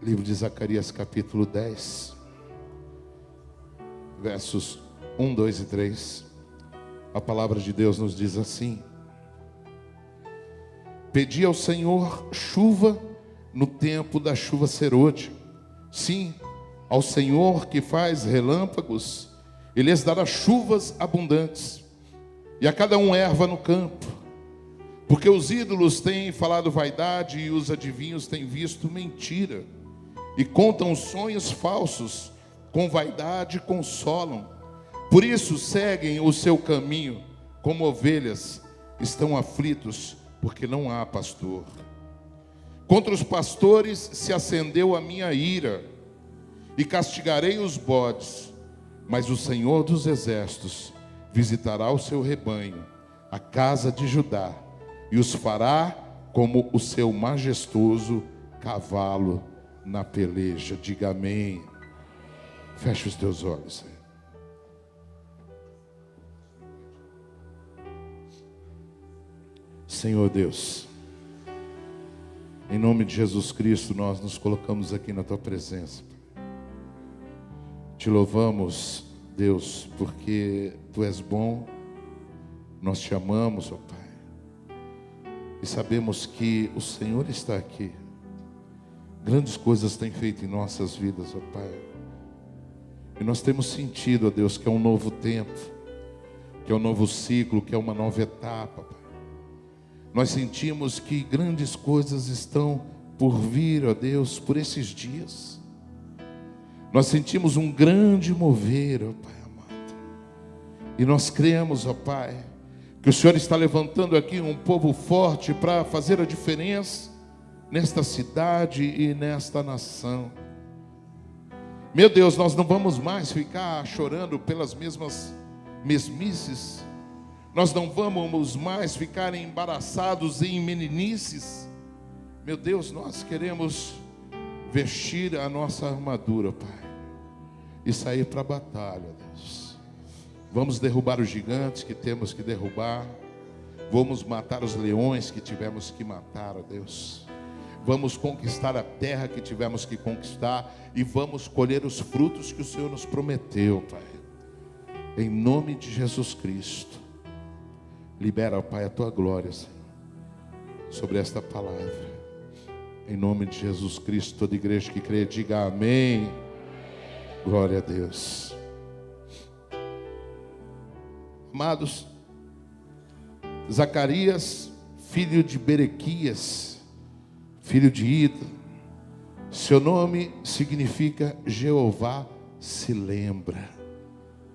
Livro de Zacarias, capítulo 10, versos 1, 2 e 3. A palavra de Deus nos diz assim: Pedi ao Senhor chuva no tempo da chuva serôdia. Sim, ao Senhor que faz relâmpagos, Ele lhes dará chuvas abundantes, e a cada um erva no campo. Porque os ídolos têm falado vaidade, e os adivinhos têm visto mentira, e contam sonhos falsos, com vaidade consolam. Por isso seguem o seu caminho, como ovelhas, estão aflitos, porque não há pastor. Contra os pastores se acendeu a minha ira, e castigarei os bodes, mas o Senhor dos exércitos visitará o seu rebanho, a casa de Judá, e os fará como o seu majestoso cavalo na peleja. Diga amém. Feche os teus olhos. Senhor Deus, em nome de Jesus Cristo, nós nos colocamos aqui na Tua presença. Te louvamos, Deus, porque Tu és bom, nós te amamos, ó Pai, e sabemos que o Senhor está aqui. Grandes coisas tem feito em nossas vidas, ó Pai, e nós temos sentido, ó Deus, que é um novo tempo, que é um novo ciclo, que é uma nova etapa, Pai. Nós sentimos que grandes coisas estão por vir, ó Deus, por esses dias. Nós sentimos um grande mover, ó Pai amado. E nós cremos, ó Pai, que o Senhor está levantando aqui um povo forte para fazer a diferença nesta cidade e nesta nação. Meu Deus, nós não vamos mais ficar chorando pelas mesmas mesmices. Nós não vamos mais ficar embaraçados em meninices. Meu Deus, nós queremos vestir a nossa armadura, Pai, e sair para a batalha, Deus. Vamos derrubar os gigantes que temos que derrubar. Vamos matar os leões que tivemos que matar, ó Deus. Vamos conquistar a terra que tivemos que conquistar, e vamos colher os frutos que o Senhor nos prometeu, Pai. Em nome de Jesus Cristo, libera, ó Pai, a Tua glória, Senhor, sobre esta palavra. Em nome de Jesus Cristo, toda igreja que crê, diga amém. Glória a Deus. Amados, Zacarias, filho de Berequias, filho de Ido, seu nome significa Jeová se lembra.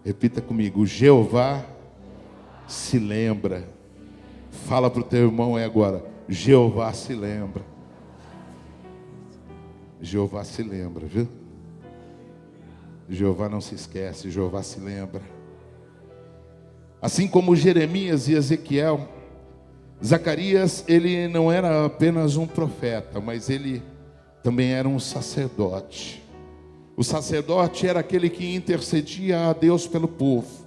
Repita comigo: Jeová se lembra. Fala para o teu irmão aí agora: Jeová se lembra. Jeová se lembra, viu? Jeová não se esquece, Jeová se lembra. Assim como Jeremias e Ezequiel, Zacarias, ele não era apenas um profeta, mas ele também era um sacerdote. O sacerdote era aquele que intercedia a Deus pelo povo.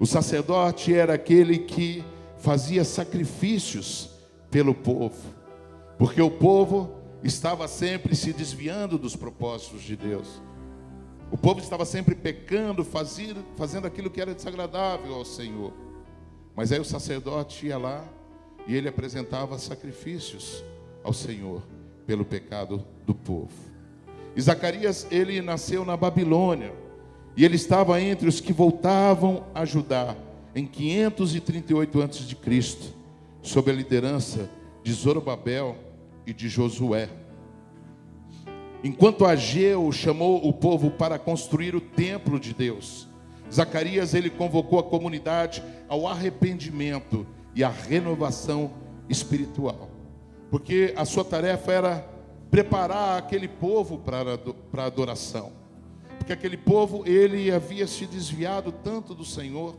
O sacerdote era aquele que fazia sacrifícios pelo povo, porque o povo estava sempre se desviando dos propósitos de Deus. O povo estava sempre pecando, fazendo aquilo que era desagradável ao Senhor. Mas aí o sacerdote ia lá e ele apresentava sacrifícios ao Senhor pelo pecado do povo. E Zacarias, ele nasceu na Babilônia, e ele estava entre os que voltavam a Judá em 538 a.C., sob a liderança de Zorobabel e de Josué. Enquanto Ageu chamou o povo para construir o templo de Deus, Zacarias, ele convocou a comunidade ao arrependimento e à renovação espiritual, porque a sua tarefa era preparar aquele povo para a adoração, porque aquele povo, ele havia se desviado tanto do Senhor,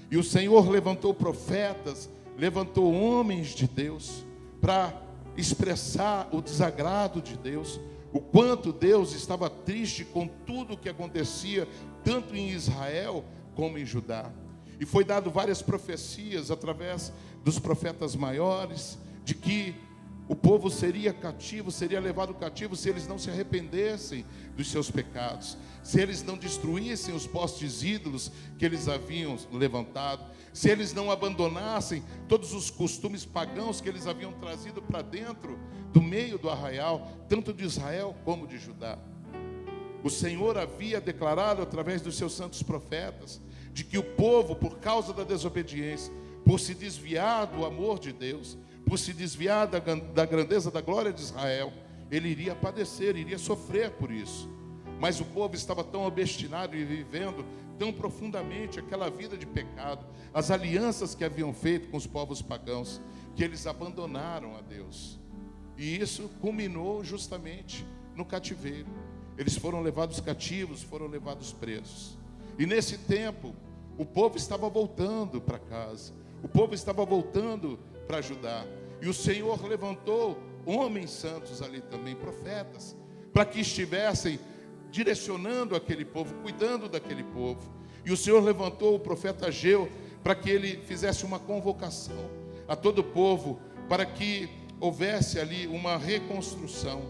e o Senhor levantou profetas, levantou homens de Deus para expressar o desagrado de Deus, o quanto Deus estava triste com tudo o que acontecia, tanto em Israel como em Judá. E foi dado várias profecias através dos profetas maiores, de que O povo seria cativo, seria levado cativo se eles não se arrependessem dos seus pecados, se eles não destruíssem os postes ídolos que eles haviam levantado, se eles não abandonassem todos os costumes pagãos que eles haviam trazido para dentro do meio do arraial, tanto de Israel como de Judá. O Senhor havia declarado através dos seus santos profetas de que o povo, por causa da desobediência, por se desviar do amor de Deus, por se desviar da grandeza da glória de Israel, ele iria padecer, iria sofrer por isso. Mas o povo estava tão obstinado e vivendo tão profundamente aquela vida de pecado, as alianças que haviam feito com os povos pagãos, que eles abandonaram a Deus. E isso culminou justamente no cativeiro. Eles foram levados cativos, foram levados presos. E nesse tempo, o povo estava voltando para casa, o povo estava voltando para Judá. E o Senhor levantou homens santos ali também, profetas, para que estivessem direcionando aquele povo, cuidando daquele povo. E o Senhor levantou o profeta Ageu para que ele fizesse uma convocação a todo o povo, para que houvesse ali uma reconstrução.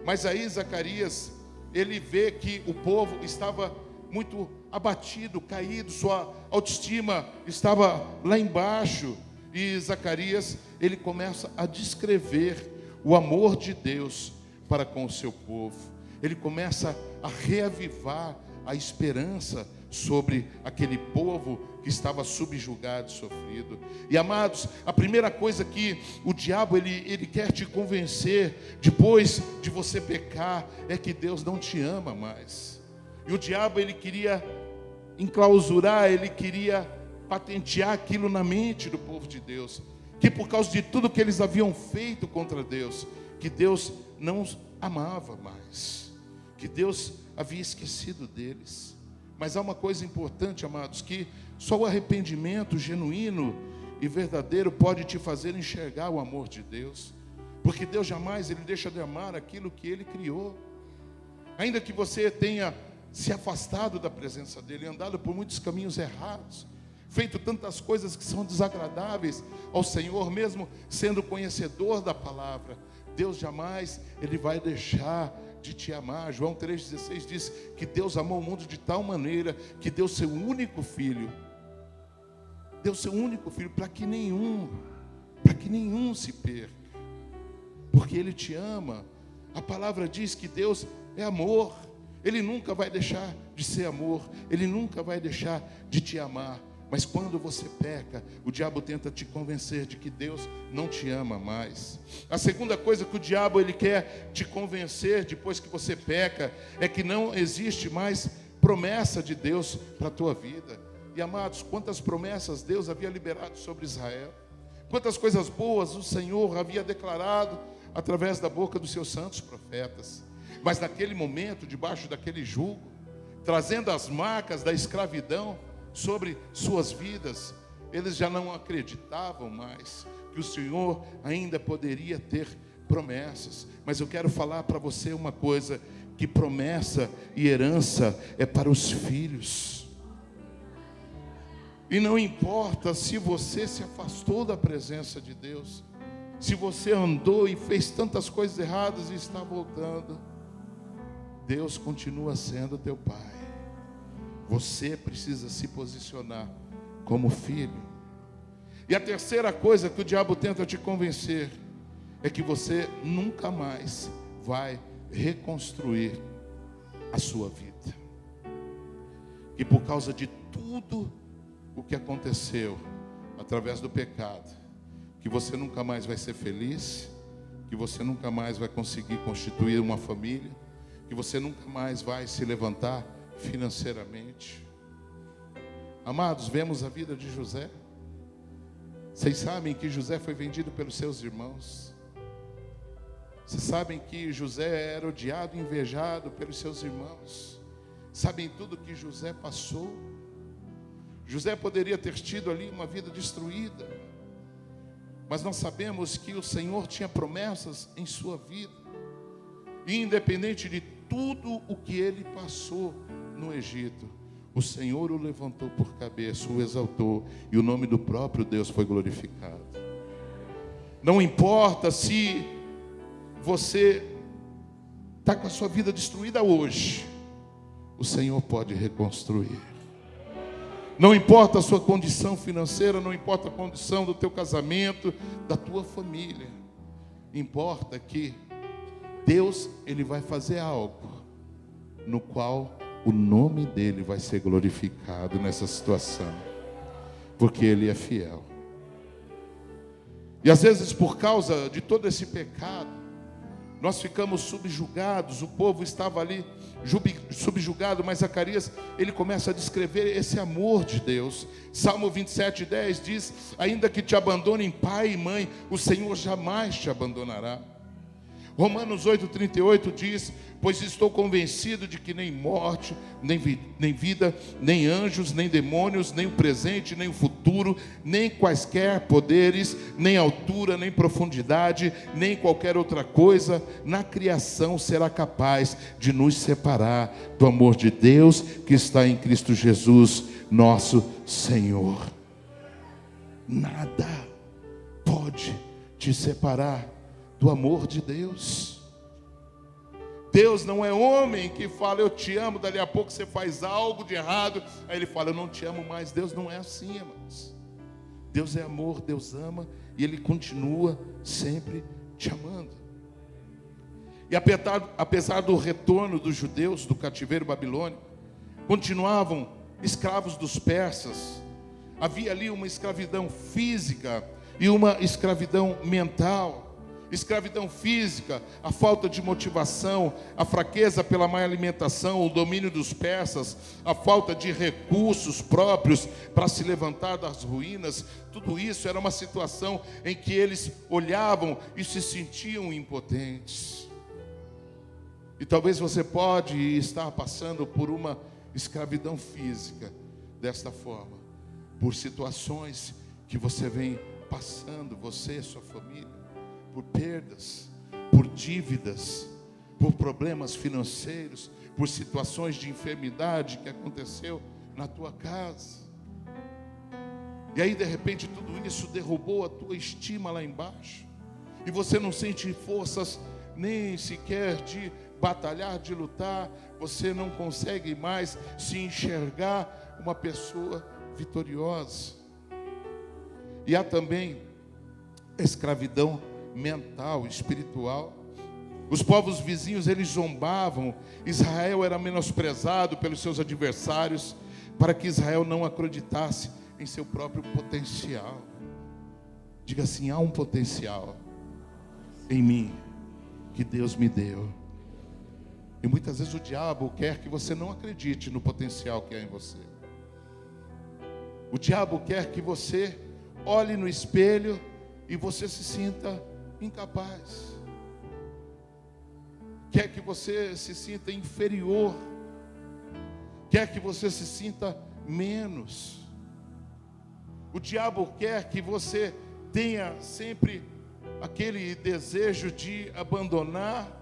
Mas aí Zacarias, ele vê que o povo estava muito abatido, caído, sua autoestima estava lá embaixo. E Zacarias, ele começa a descrever o amor de Deus para com o seu povo. Ele começa a reavivar a esperança sobre aquele povo que estava subjugado, sofrido. E amados, a primeira coisa que o diabo ele quer te convencer depois de você pecar é que Deus não te ama mais. E o diabo ele queria enclausurar, ele queria patentear aquilo na mente do povo de Deus, que por causa de tudo que eles haviam feito contra Deus, que Deus não os amava mais, que Deus havia esquecido deles. Mas há uma coisa importante, amados, que só o arrependimento genuíno e verdadeiro pode te fazer enxergar o amor de Deus, porque Deus jamais ele deixa de amar aquilo que Ele criou. Ainda que você tenha se afastado da presença dEle, andado por muitos caminhos errados, feito tantas coisas que são desagradáveis ao Senhor, mesmo sendo conhecedor da palavra, Deus jamais ele vai deixar de te amar. João 3,16 diz que Deus amou o mundo de tal maneira que deu seu único filho, para que nenhum se perca, porque Ele te ama. A palavra diz que Deus é amor, Ele nunca vai deixar de ser amor, Ele nunca vai deixar de te amar. Mas quando você peca, o diabo tenta te convencer de que Deus não te ama mais. A segunda coisa que o diabo ele quer te convencer depois que você peca é que não existe mais promessa de Deus para a tua vida. E amados, quantas promessas Deus havia liberado sobre Israel, quantas coisas boas o Senhor havia declarado através da boca dos seus santos profetas. Mas naquele momento, debaixo daquele jugo, trazendo as marcas da escravidão sobre suas vidas, eles já não acreditavam mais que o Senhor ainda poderia ter promessas. Mas eu quero falar para você uma coisa, que promessa e herança é para os filhos. E não importa se você se afastou da presença de Deus, se você andou e fez tantas coisas erradas e está voltando, Deus continua sendo teu Pai. Você precisa se posicionar como filho. E a terceira coisa que o diabo tenta te convencer é que você nunca mais vai reconstruir a sua vida. E por causa de tudo o que aconteceu através do pecado, que você nunca mais vai ser feliz, que você nunca mais vai conseguir constituir uma família, que você nunca mais vai se levantar financeiramente. Amados, vemos a vida de José. Vocês sabem que José foi vendido pelos seus irmãos. Vocês sabem que José era odiado e invejado pelos seus irmãos. Sabem tudo que José passou. José poderia ter tido ali uma vida destruída, mas nós sabemos que o Senhor tinha promessas em sua vida. E independente de tudo o que ele passou no Egito, o Senhor o levantou por cabeça, o exaltou, e o nome do próprio Deus foi glorificado. Não importa se você está com a sua vida destruída hoje, o Senhor pode reconstruir. Não importa a sua condição financeira, não importa a condição do teu casamento, da tua família. Importa que Deus, Ele vai fazer algo no qual o nome dEle vai ser glorificado nessa situação, porque Ele é fiel. E às vezes, por causa de todo esse pecado, nós ficamos subjugados. O povo estava ali subjugado, mas Zacarias, ele começa a descrever esse amor de Deus. Salmo 27:10 diz: ainda que te abandonem pai e mãe, o Senhor jamais te abandonará. Romanos 8:38 diz: pois estou convencido de que nem morte, nem vida, nem anjos, nem demônios, nem o presente, nem o futuro, nem quaisquer poderes, nem altura, nem profundidade, nem qualquer outra coisa na criação será capaz de nos separar do amor de Deus que está em Cristo Jesus, nosso Senhor. Nada pode te separar do amor de Deus. Deus não é homem que fala eu te amo, dali a pouco você faz algo de errado, aí Ele fala eu não te amo mais. Deus não é assim, amados. Deus é amor, Deus ama, e Ele continua sempre te amando. E apesar do retorno dos judeus do cativeiro babilônico, continuavam escravos dos persas. Havia ali uma escravidão física e uma escravidão mental. Escravidão física, a falta de motivação, a fraqueza pela má alimentação, o domínio dos persas, a falta de recursos próprios para se levantar das ruínas. Tudo isso era uma situação em que eles olhavam e se sentiam impotentes. E talvez você pode estar passando por uma escravidão física desta forma, por situações que você vem passando, você e sua família, por perdas, por dívidas, por problemas financeiros, por situações de enfermidade que aconteceu na tua casa. E aí de repente tudo isso derrubou a tua estima lá embaixo, e você não sente forças nem sequer de batalhar, de lutar. Você não consegue mais se enxergar uma pessoa vitoriosa. E há também escravidão mental, espiritual. Os povos vizinhos, eles zombavam. Israel era menosprezado pelos seus adversários, para que Israel não acreditasse em seu próprio potencial. Diga assim: há um potencial em mim que Deus me deu. E muitas vezes o diabo quer que você não acredite no potencial que há em você. O diabo quer que você olhe no espelho e você se sinta incapaz. Quer que você se sinta inferior. Quer que você se sinta menos. O diabo quer que você tenha sempre aquele desejo de abandonar,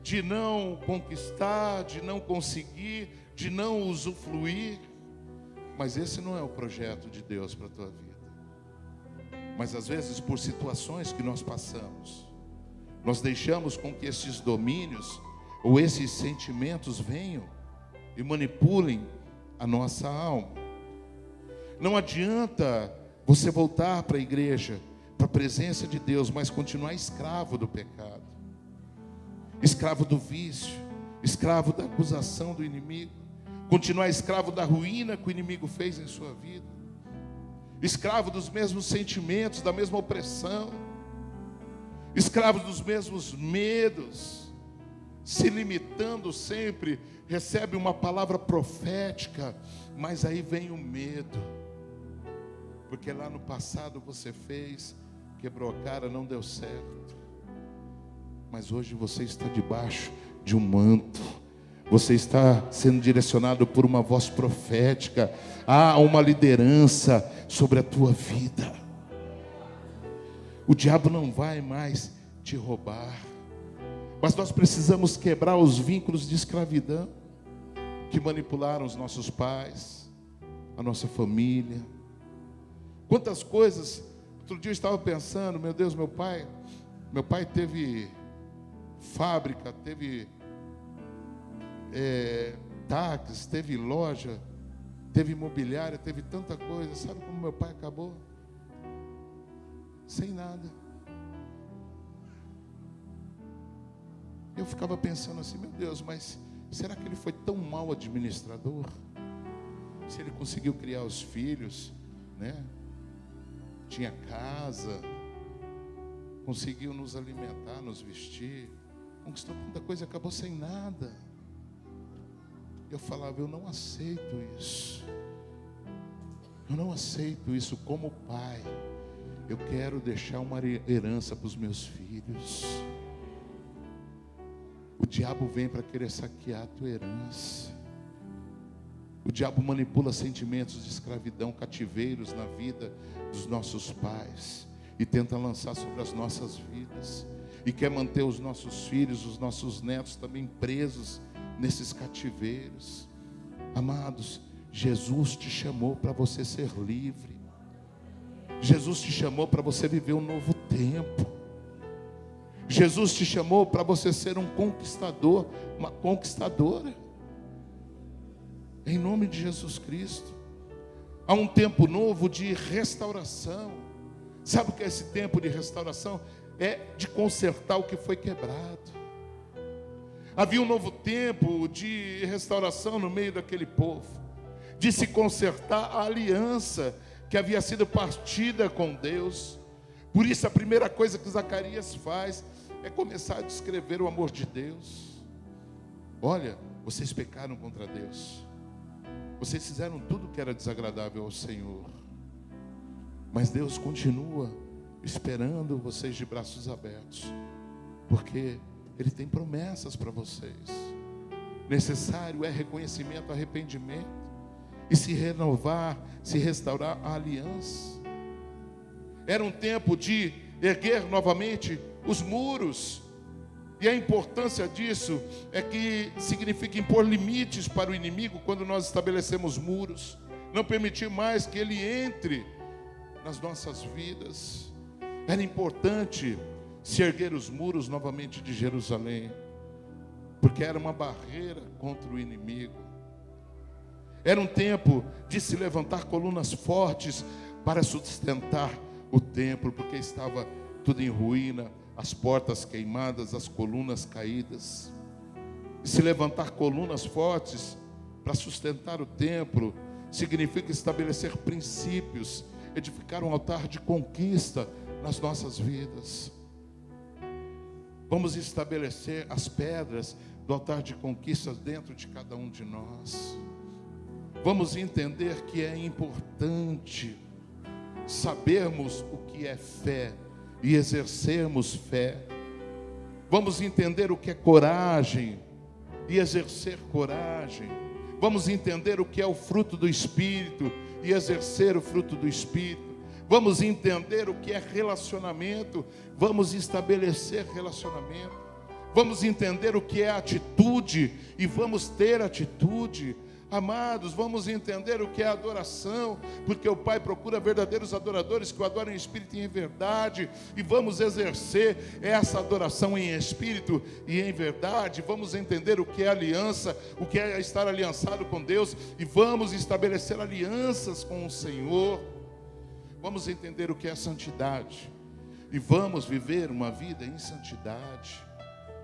de não conquistar, de não conseguir, de não usufruir. Mas esse não é o projeto de Deus para a tua vida. Mas às vezes, por situações que nós passamos, nós deixamos com que esses domínios ou esses sentimentos venham e manipulem a nossa alma. Não adianta você voltar para a igreja, para a presença de Deus, mas continuar escravo do pecado, escravo do vício, escravo da acusação do inimigo, continuar escravo da ruína que o inimigo fez em sua vida, escravo dos mesmos sentimentos, da mesma opressão, escravo dos mesmos medos, se limitando sempre. Recebe uma palavra profética, mas aí vem o medo, porque lá no passado você fez, quebrou a cara, não deu certo, mas hoje você está debaixo de um manto. Você está sendo direcionado por uma voz profética. Há uma liderança sobre a tua vida. O diabo não vai mais te roubar. Mas nós precisamos quebrar os vínculos de escravidão que manipularam os nossos pais, a nossa família. Quantas coisas Outro dia eu estava pensando, meu Deus, meu pai teve fábrica, teve táxis, teve loja, teve imobiliária, teve tanta coisa. Sabe como meu pai acabou? Sem nada. Eu ficava pensando assim, meu Deus, mas será que ele foi tão mau administrador? Se ele conseguiu criar os filhos, né? Tinha casa, conseguiu nos alimentar, nos vestir, conquistou tanta coisa e acabou sem nada. Eu falava, eu não aceito isso. Eu não aceito isso como pai. Eu quero deixar uma herança para os meus filhos. O diabo vem para querer saquear a tua herança. O diabo manipula sentimentos de escravidão, cativeiros na vida dos nossos pais e tenta lançar sobre as nossas vidas. E quer manter os nossos filhos, os nossos netos também presos nesses cativeiros. Amados, Jesus te chamou para você ser livre. Jesus te chamou para você viver um novo tempo. Jesus te chamou para você ser um conquistador, uma conquistadora. Em nome de Jesus Cristo. Há um tempo novo de restauração. Sabe o que é esse tempo de restauração? É de consertar o que foi quebrado. Havia um novo tempo de restauração no meio daquele povo, de se consertar a aliança que havia sido partida com Deus. Por isso a primeira coisa que Zacarias faz é começar a descrever o amor de Deus. Olha, vocês pecaram contra Deus. Vocês fizeram tudo que era desagradável ao Senhor. Mas Deus continua esperando vocês de braços abertos, porque Ele tem promessas para vocês. Necessário é reconhecimento, arrependimento e se renovar, se restaurar a aliança. Era um tempo de erguer novamente os muros. E a importância disso é que significa impor limites para o inimigo quando nós estabelecemos muros. Não permitir mais que ele entre nas nossas vidas. Era importante se erguer os muros novamente de Jerusalém, porque era uma barreira contra o inimigo. Era um tempo de se levantar colunas fortes para sustentar o templo, porque estava tudo em ruína, as portas queimadas, as colunas caídas. E se levantar colunas fortes para sustentar o templo significa estabelecer princípios, edificar um altar de conquista nas nossas vidas. Vamos estabelecer as pedras do altar de conquistas dentro de cada um de nós. Vamos entender que é importante sabermos o que é fé e exercermos fé. Vamos entender o que é coragem e exercer coragem. Vamos entender o que é o fruto do Espírito e exercer o fruto do Espírito. Vamos entender o que é relacionamento. Vamos estabelecer relacionamento. Vamos entender o que é atitude e vamos ter atitude. Amados, vamos entender o que é adoração, porque o Pai procura verdadeiros adoradores que o adorem em espírito e em verdade, e vamos exercer essa adoração em espírito e em verdade. Vamos entender o que é aliança, o que é estar aliançado com Deus, e vamos estabelecer alianças com o Senhor. Vamos entender o que é santidade, e vamos viver uma vida em santidade,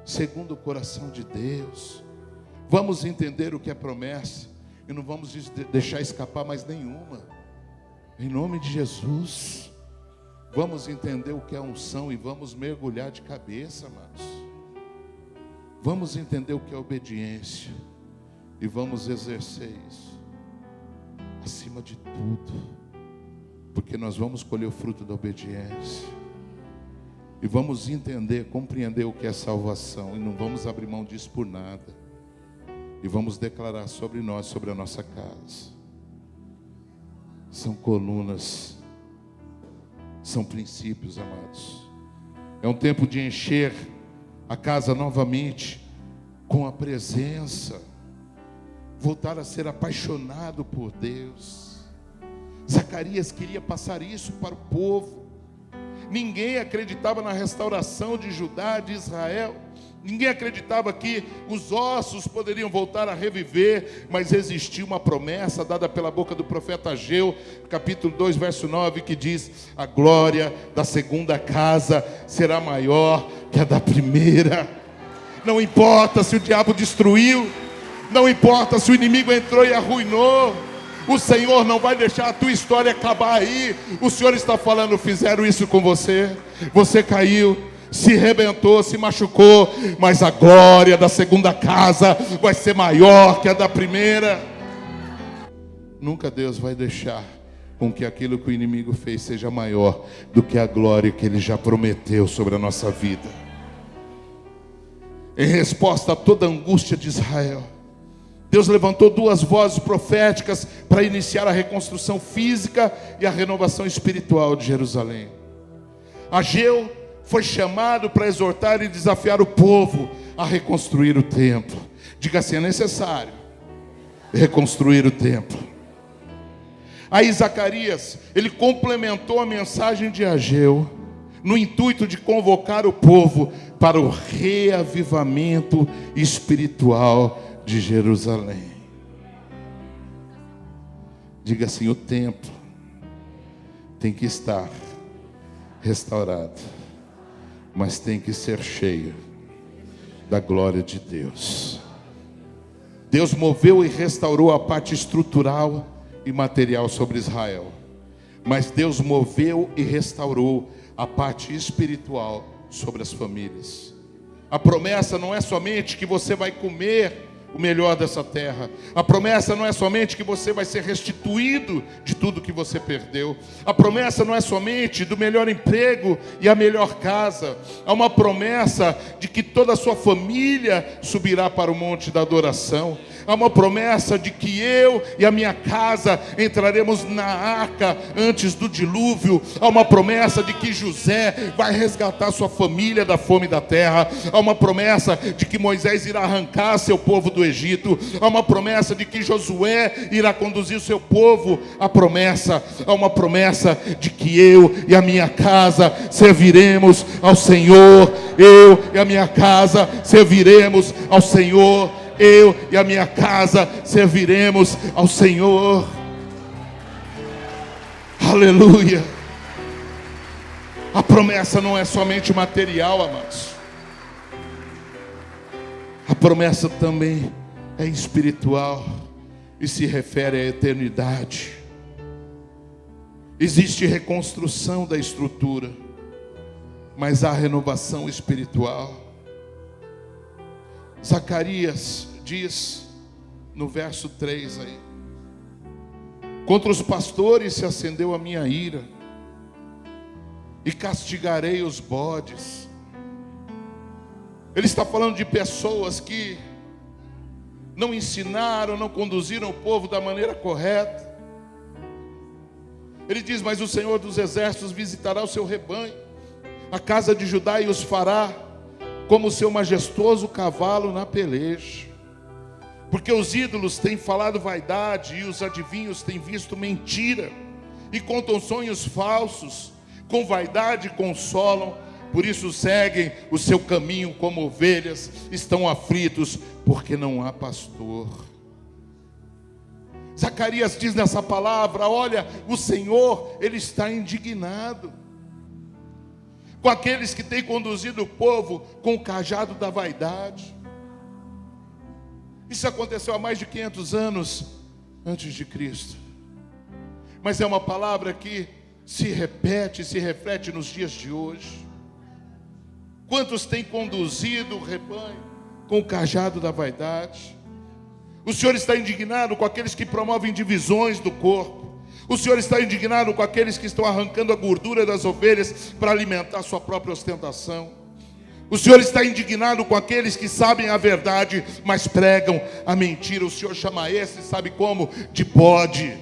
segundo o coração de Deus. Vamos entender o que é promessa, e não vamos deixar escapar mais nenhuma. Em nome de Jesus. Vamos entender o que é unção e vamos mergulhar de cabeça, amados. Vamos entender o que é obediência e vamos exercer isso acima de tudo, porque nós vamos colher o fruto da obediência. E vamos entender, compreender o que é salvação, e não vamos abrir mão disso por nada. E vamos declarar sobre nós, sobre a nossa casa. São colunas, são princípios, amados. É um tempo de encher a casa novamente com a presença. Voltar a ser apaixonado por Deus. Zacarias queria passar isso para o povo. Ninguém acreditava na restauração de Judá, de Israel. Ninguém acreditava que os ossos poderiam voltar a reviver, mas existia uma promessa dada pela boca do profeta Ageu, capítulo 2, verso 9, que diz: a glória da segunda casa será maior que a da primeira. Não importa se o diabo destruiu, não importa se o inimigo entrou e arruinou, o Senhor não vai deixar a tua história acabar aí. O Senhor está falando: fizeram isso com você, você caiu, se arrebentou, se machucou, mas a glória da segunda casa vai ser maior que a da primeira. Nunca Deus vai deixar com que aquilo que o inimigo fez seja maior do que a glória que Ele já prometeu sobre a nossa vida. Em resposta a toda a angústia de Israel, Deus levantou duas vozes proféticas para iniciar a reconstrução física e a renovação espiritual de Jerusalém. Ageu foi chamado para exortar e desafiar o povo a reconstruir o templo. Diga assim: é necessário reconstruir o templo. Aí Zacarias, ele complementou a mensagem de Ageu, no intuito de convocar o povo para o reavivamento espiritual de Jerusalém. Diga assim: o templo tem que estar restaurado, mas tem que ser cheio da glória de Deus. Deus moveu e restaurou a parte estrutural e material sobre Israel, mas Deus moveu e restaurou a parte espiritual sobre as famílias. A promessa não é somente que você vai comer o melhor dessa terra. A promessa não é somente que você vai ser restituído de tudo que você perdeu. A promessa não é somente do melhor emprego e a melhor casa. Há uma promessa de que toda a sua família subirá para o monte da adoração. Há uma promessa de que eu e a minha casa entraremos na arca antes do dilúvio. Há uma promessa de que José vai resgatar sua família da fome da terra. Há uma promessa de que Moisés irá arrancar seu povo do Egito. Há uma promessa de que Josué irá conduzir o seu povo à promessa. Há uma promessa de que eu e a minha casa serviremos ao Senhor. Eu e a minha casa serviremos ao Senhor. Eu e a minha casa serviremos ao Senhor. Aleluia. A promessa não é somente material, amados. A promessa também é espiritual e se refere à eternidade. Existe reconstrução da estrutura, mas há renovação espiritual. Zacarias diz no verso 3 aí: contra os pastores se acendeu a minha ira, e castigarei os bodes. Ele está falando de pessoas que não ensinaram, não conduziram o povo da maneira correta. Ele diz: mas o Senhor dos exércitos visitará o seu rebanho, a casa de Judá, e os fará como o seu majestoso cavalo na peleja. Porque os ídolos têm falado vaidade, e os adivinhos têm visto mentira, e contam sonhos falsos, com vaidade consolam, por isso seguem o seu caminho como ovelhas, estão aflitos, porque não há pastor. Zacarias diz nessa palavra: olha, o Senhor, Ele está indignado com aqueles que têm conduzido o povo com o cajado da vaidade. Isso aconteceu há mais de 500 anos antes de Cristo, mas é uma palavra que se repete, se reflete nos dias de hoje. Quantos têm conduzido o rebanho com o cajado da vaidade? O Senhor está indignado com aqueles que promovem divisões do corpo. O Senhor está indignado com aqueles que estão arrancando a gordura das ovelhas para alimentar sua própria ostentação. O Senhor está indignado com aqueles que sabem a verdade, mas pregam a mentira. O Senhor chama esse, sabe como? De bode.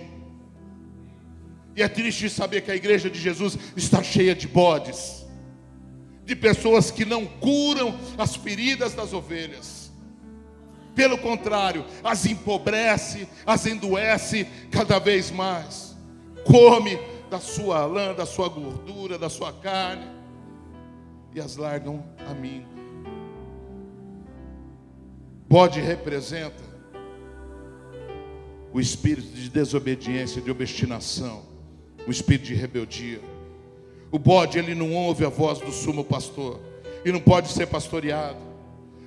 E é triste saber que a igreja de Jesus está cheia de bodes, de pessoas que não curam as feridas das ovelhas. Pelo contrário, as empobrece, as endoece cada vez mais. Come da sua lã, da sua gordura, da sua carne, e as largam a mim. Bode representa o espírito de desobediência, de obstinação, o espírito de rebeldia. O bode, ele não ouve a voz do sumo pastor e não pode ser pastoreado.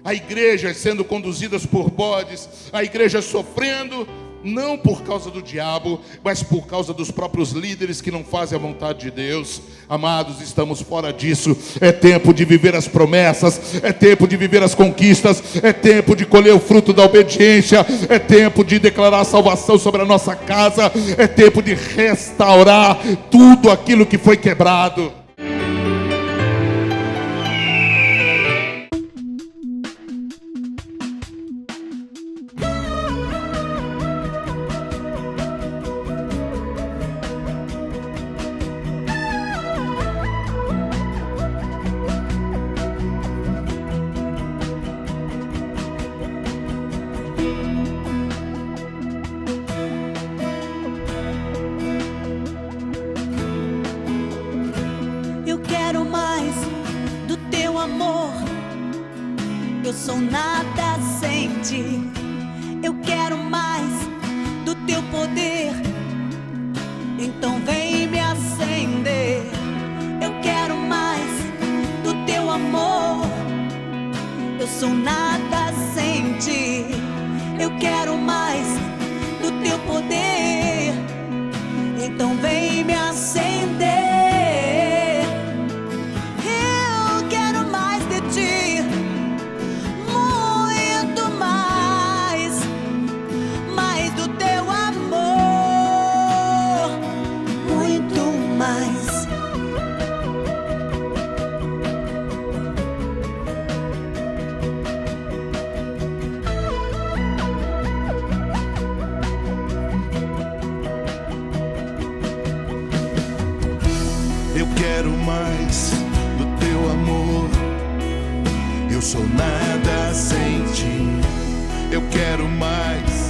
A igreja sendo conduzidas por bodes, a igreja sofrendo, não por causa do diabo, mas por causa dos próprios líderes que não fazem a vontade de Deus. Amados, estamos fora disso. É tempo de viver as promessas, é tempo de viver as conquistas, é tempo de colher o fruto da obediência, é tempo de declarar a salvação sobre a nossa casa, é tempo de restaurar tudo aquilo que foi quebrado. Eu sou nada sem ti. Eu quero mais do teu poder. Então vem me acender. Eu quero mais do teu amor. Eu sou nada sem ti. Eu quero mais do teu poder. Então vem me acender. Eu quero mais do teu amor. Eu sou nada sem ti. Eu quero mais